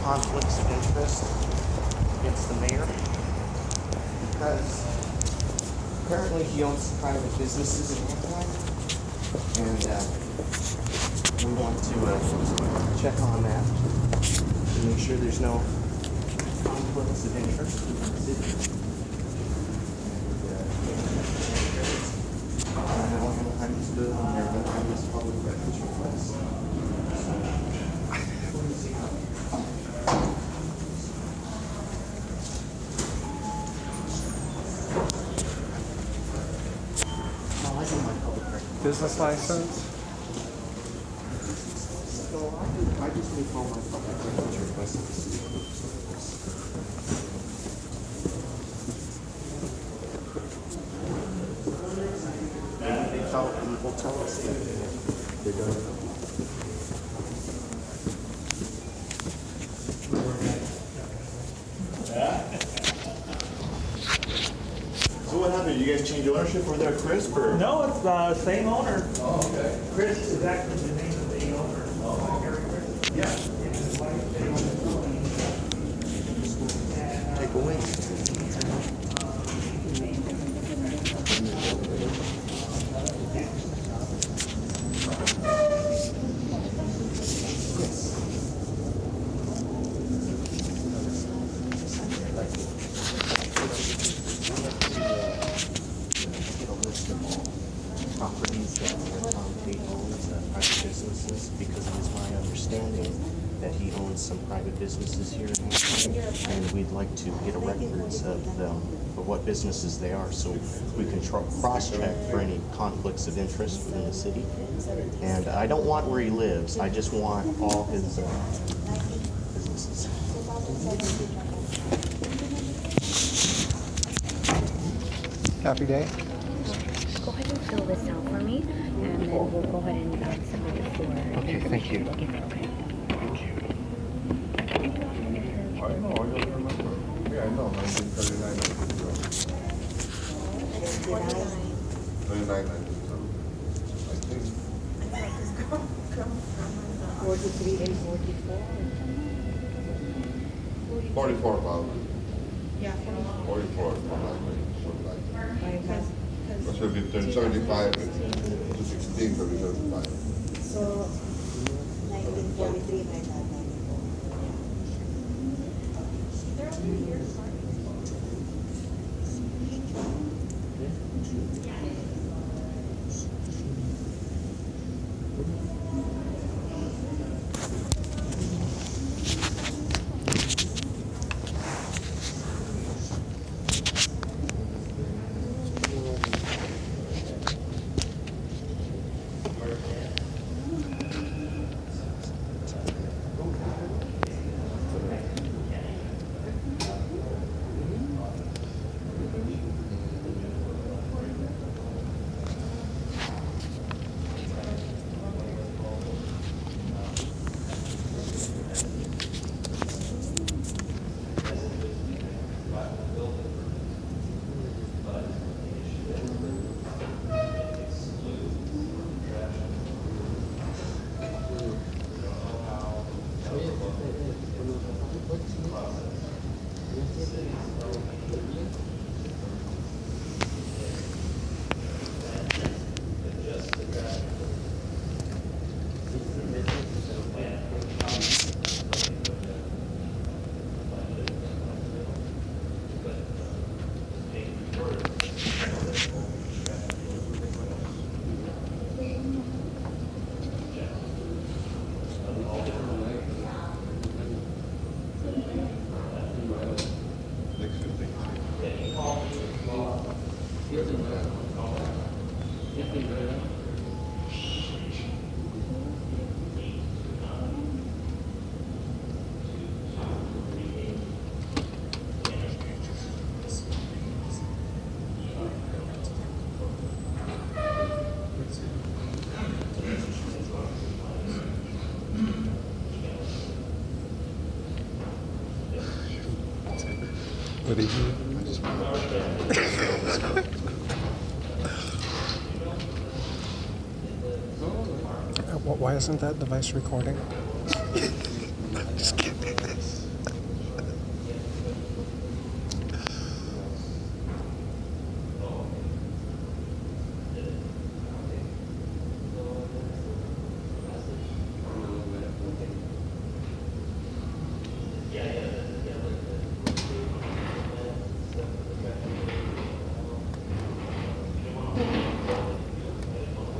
conflicts of interest against the mayor because apparently he owns private businesses in Anaheim, and we want to check on that to make sure there's no conflicts of interest in the city. I know Anaheim is good on there, but I was public records request. Business license? So I just need all my public records requests. Will tell us if they're doing it. So what happened? You guys change ownership over there, Chris? Or? No, it's the same owner. Oh, okay. Chris is actually the name of the owner. Oh, Gary Chris. Yeah. And his wife, they own the company. Take away. Properties that Tom Tate owns, private businesses, because it is my understanding that he owns some private businesses here in Anaheim, and we'd like to get a records of them, of what businesses they are, so we can cross-check for any conflicts of interest within the city. And I don't want where he lives, I just want all his businesses. Happy day. Go ahead and fill this out for me, and then we'll go ahead and submit it for. Okay, thank you. Okay. Thank you. I know, I don't remember. Yeah, I know, 1939, I think so. 39, I think so. I think. 43 and 44. 44,000. Yeah, 44, something like that. because So we turned 75 to 16, so we 75. so 1943 my dad 94. Good evening. Why isn't that device recording? Just kidding.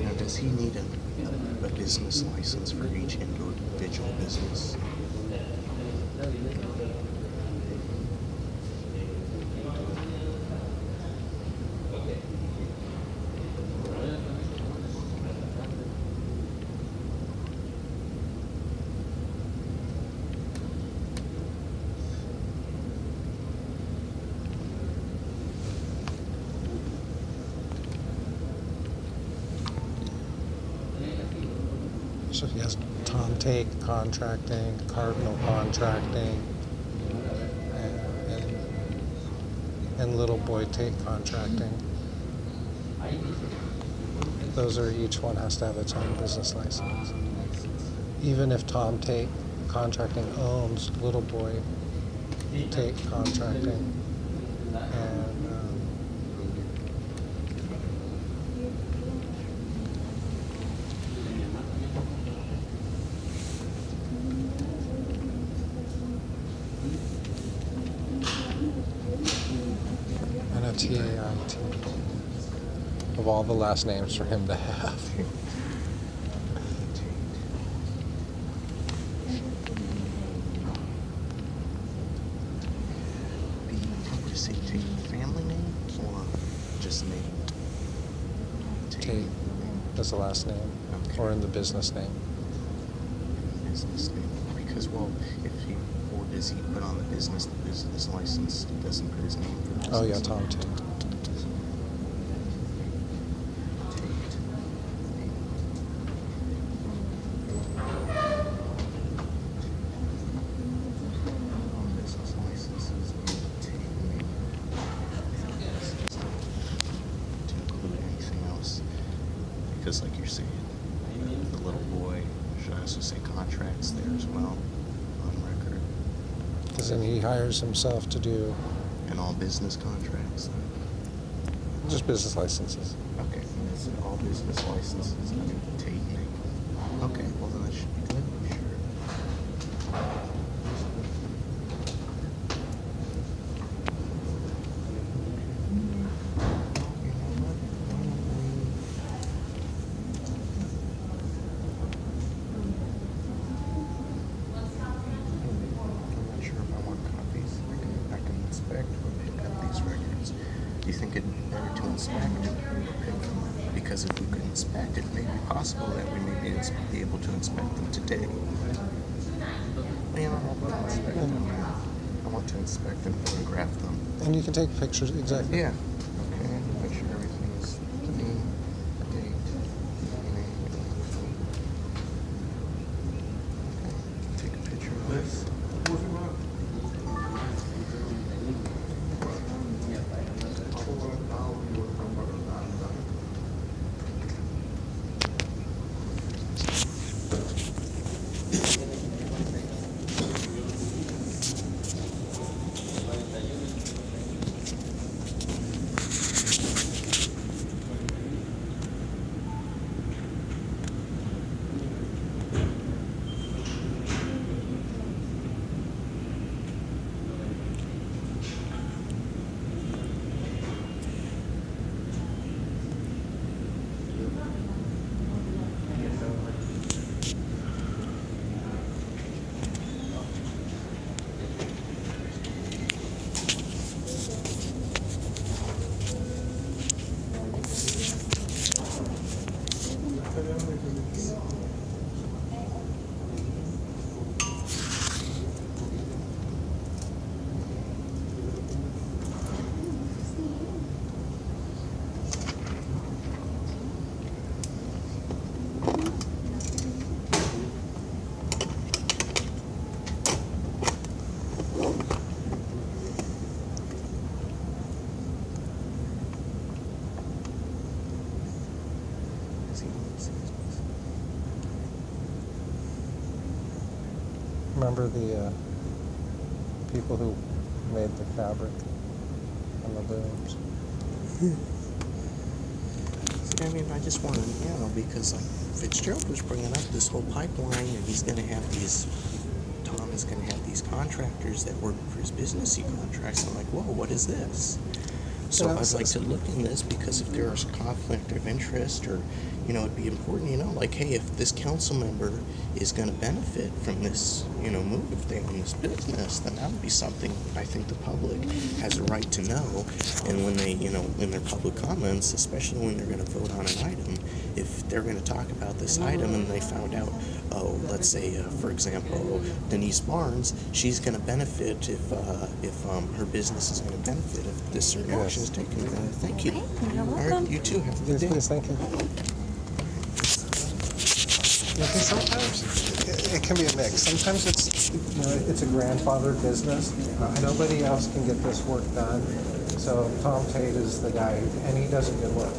Now, does he need a business license for each individual business? So he has Tom Take Contracting, Cardinal Contracting, and Little Boy Take Contracting. Those are, each one has to have its own business license. Even if Tom Take Contracting owns Little Boy Take Contracting and a TAIT of all the last names for him to have. Does he take family name or just name? Tate as the last name, or in the business name. Business name. Because, well, if he, or does he put on the business license, he doesn't put his name for business? Oh yeah, Tom Tate. Business licenses to include anything else. Because like you're saying, the little boy, should I also say contracts there as well on record? Because then he hires himself to do And all business contracts? just business licenses. Okay, and that's all business licenses under the Tate name. Okay, well then that should be good, sure. I'm not sure if I want copies. I can inspect or pick up these records. Do you think it'd be better to inspect or pick them? Because if we could inspect, it may be possible that we may be able to inspect them today. Man, I want to inspect them. I want to inspect and photograph them. And you can take pictures, exactly. Yeah. Okay, make sure everything is clean, date, name. Okay, take a picture of this. remember the people who made the fabric and the looms. See, I mean, I just want to, because like Fitzgerald was bringing up this whole pipeline, and he's going to have these. Tom is going to have these contractors that work for his businessy contracts. I'm like, whoa, what is this? So I'd like to look in this because if there is conflict of interest, or it'd be important, like, hey, if this council member is going to benefit from this, move, if they own this business, then that would be something I think the public has a right to know. And when they, in their public comments, especially when they're going to vote on an item, if they're going to talk about this item and they found out, let's say, for example, Denise Barnes, she's going to benefit if her business is going to benefit if this certain action is taken. Thank you. You're welcome. All right, you too. Have a good day. Please, thank you. Sometimes it can be a mix. Sometimes it's a grandfather business. Nobody else can get this work done. So Tom Tate is the guy, and he does a good work.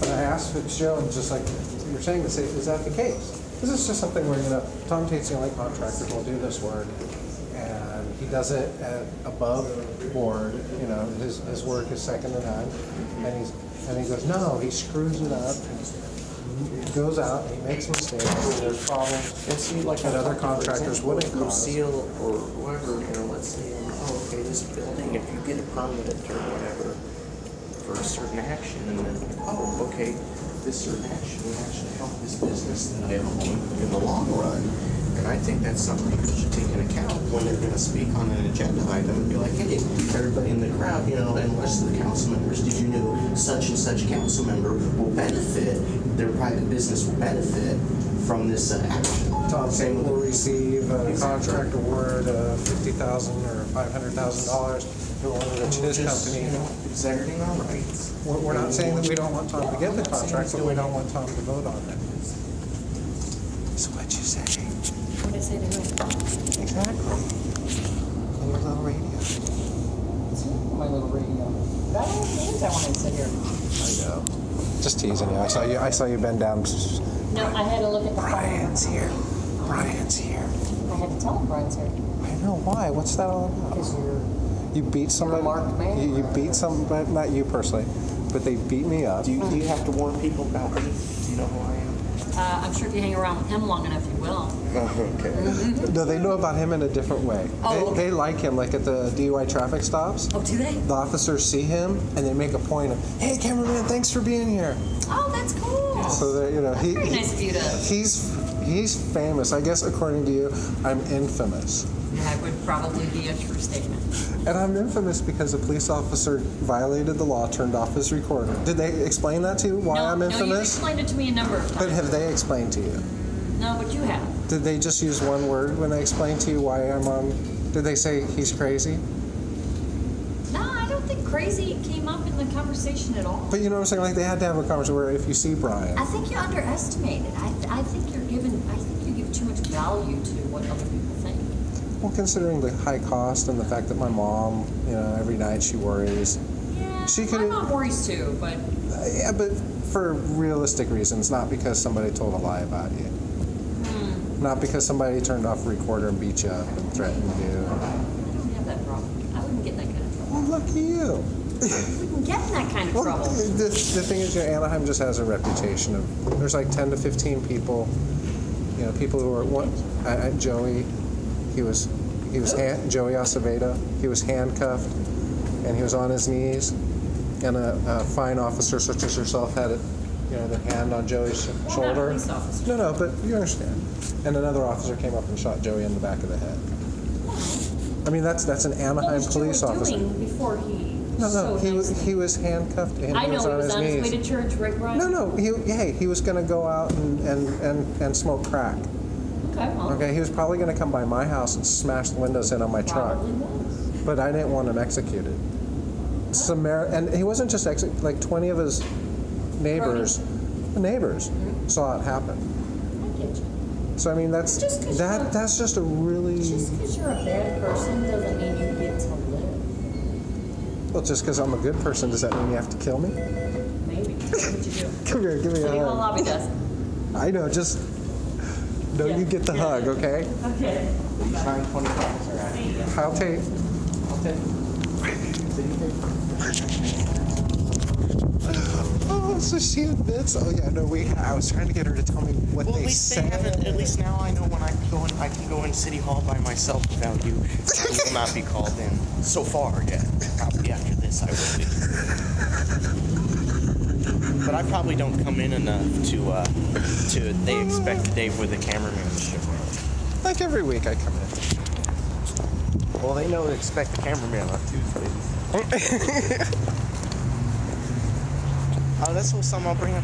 But I asked Fitzgerald, just like you're saying, to say, is that the case? This is just something where, Tom Tate's the only contractor who will do this work, and he does it at above board. His work is second to none, and he goes, no, he screws it up. He goes out, he makes mistakes, and there's problems. And see, like that other contractors wouldn't cause. Seal or whoever, let's say, okay, this building, if you get a permit or whatever for a certain action, and then, okay, this certain action will actually help this business that I own in the long run. And I think that's something people should take into account when they're going to speak on an agenda item and be like, hey, everybody in the crowd, and the rest of the council members, did you know such and such council member will benefit, their private business will benefit from this action? Tom Tate will receive a contract award of $50,000 or $500,000 in order to his company. Is everything all right? We're not saying that we don't want Tom to get the contract, but we don't want Tom to vote on it. So what'd you say? What did I say to who? Exactly. On your little radio. My little radio. That only means I want to sit here. I know. Just teasing you. I saw you bend down. No, I had to look at the phone. Brian's here. Brian's here. I had to tell him Brian's here. I know. Why? What's that all about? Because You beat somebody. You're a marked man. You beat somebody, not you personally, but they beat me up. Do you have to warn people about me? Do you know who I am? I'm sure if you hang around with him long enough, you will. Okay. No, they know about him in a different way. Oh, okay. They like him, like at the DUI traffic stops. Oh, do they? The officers see him and they make a point of, "Hey, cameraman, thanks for being here." Oh, that's cool. So that That's very nice of you to. He's famous. I guess according to you, I'm infamous. That would probably be a true statement. And I'm infamous because a police officer violated the law, turned off his recorder. Did they explain that to you? Why I'm infamous? No, you've explained it to me a number of times. But have they explained to you? No, but you have. Did they just use one word when they explained to you why I'm on? Did they say he's crazy? No, I don't think crazy came up in the conversation at all. But you know what I'm saying? Like they had to have a conversation where if you see Brian. I think you underestimate it. I think you give too much value to what other people think. Well, considering the high cost and the fact that my mom, every night she worries. Yeah, She my could've- mom worries too, but Yeah, but for realistic reasons, not because somebody told a lie about you. Not because somebody turned off a recorder and beat you up and threatened you. I don't have that problem. I wouldn't get in that kind of trouble. Well, lucky you. I wouldn't get in that kind of Well, trouble. the thing is, Anaheim just has a reputation of, there's like 10 to 15 people, people who are, Joey, Joey Acevedo, he was handcuffed and he was on his knees, and a fine officer such as yourself had it, the hand on Joey's shoulder. Not a police officer. No, but you understand. And another officer came up and shot Joey in the back of the head. I mean, that's an Anaheim What was police Joey officer. doing before he? No, he was handcuffed and I he know was he on was his on his knees. way to church, right, Brian? No, he was going to go out and smoke crack. Okay, well, Okay, he was probably going to come by my house and smash the windows in on my truck, probably was. but I didn't want him executed. And he wasn't just like 20 of his neighbors saw it happen. I get you. So I mean that's Just 'cause that's just a really Just because you're a bad person doesn't mean you get to live. well. Just because I'm a good person, does that mean you have to kill me? Maybe. That's what you do. Come here, give me a City Hall hug. lobby does. I know, just no, Yeah. you get the Yeah. hug, okay? Okay. These 925s are at. I'll take. I'll take. Oh, so she admits. Oh yeah, no, I was trying to get her to tell me what Well, they at least said. they haven't. At least now I know when I can go in City Hall by myself without you. I will not be called in. So far, yeah. Probably after this, I will be. But I probably don't come in enough to. They expect Dave with a cameraman to show up. Like every week I come in. Well, they know to expect the cameraman on Tuesdays. Oh, that's something I'll bring up.